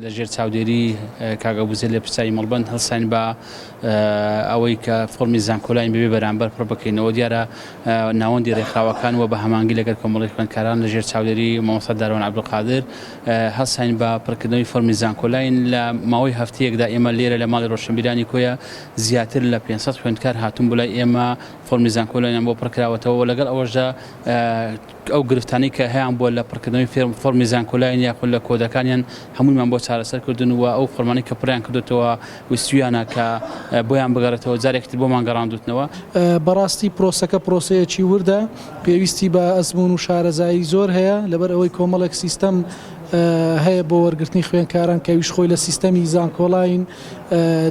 لە ژێر چاودێری کاگەبوزێ لە پرسایی مەڵبەند هەڵسان بە ئەوەی کە فۆرمی زانکۆلاین بەبێ بەرامبەر پڕ بکەینەوە دیارە ناوەندی ڕێکخراوەکان وە بە هەمانگی لەگەڵ کۆمەڵی خوێندکاران لە ژێر چاودێری مامۆستا داروان عەبدولقادر هەڵسان بە پڕکردنەوەی فۆرمی زانکۆلاین لە ماوەی هەفتەیەکدا ئێمە لێرە لە ماڵی ڕۆشنبیرانی کۆیە زیاتر لە 500 خوێندکار هاتوون بۆ لای ئێمە فۆرمی زانکۆلاینیان بۆ پڕکراوەتەوە لەگەڵ ئەوەشدا ئەو گرفتانەی کە هەیەیان بۆ لە پڕکردنەوەی فۆرمی زانکۆلاین یاخود لە کۆدەکانیان هەموویمان بۆ چارەسەر کردن و ئەو فەرمانەی کە پڕیان کردوتەوە ویستویانە کە بۆیان بگەڕێتەوە جارێکتر بۆمان گەڕاندوتنەوە. بەڕاستی پرۆسەکە پرۆسەیەکی وردە پێویستی بە ئەزمون و شارەزایی زۆر هەیە لەبەر ئەوەی کۆمەڵێک سیستەم هەیە بۆ وەرگرتنی خوێندکاران کەویش خۆی لە سیستەمی زانکۆلاین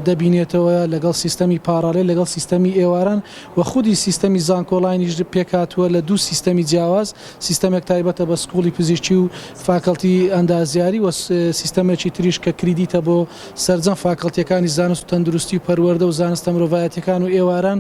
دەبینێتەوە لەگەڵ سیستەمی پارالێل لەگەڵ سیستەمی ئێواران و خودی سیستەمی زانکۆلاینیش پێکاتووە لە دوو سیستەمی جیاواز سیستەمێک تایبەتە بە سکوڵی پزیشکی و فاکەڵتی ئەندازیاری و سیستەمێکی تریش کە کریدیتە بۆ سەرجەم فاکەڵتیەکانی زانست و تەندروستی و پەروەردە و زانستە مرۆڤایەتیەکان و ئێواران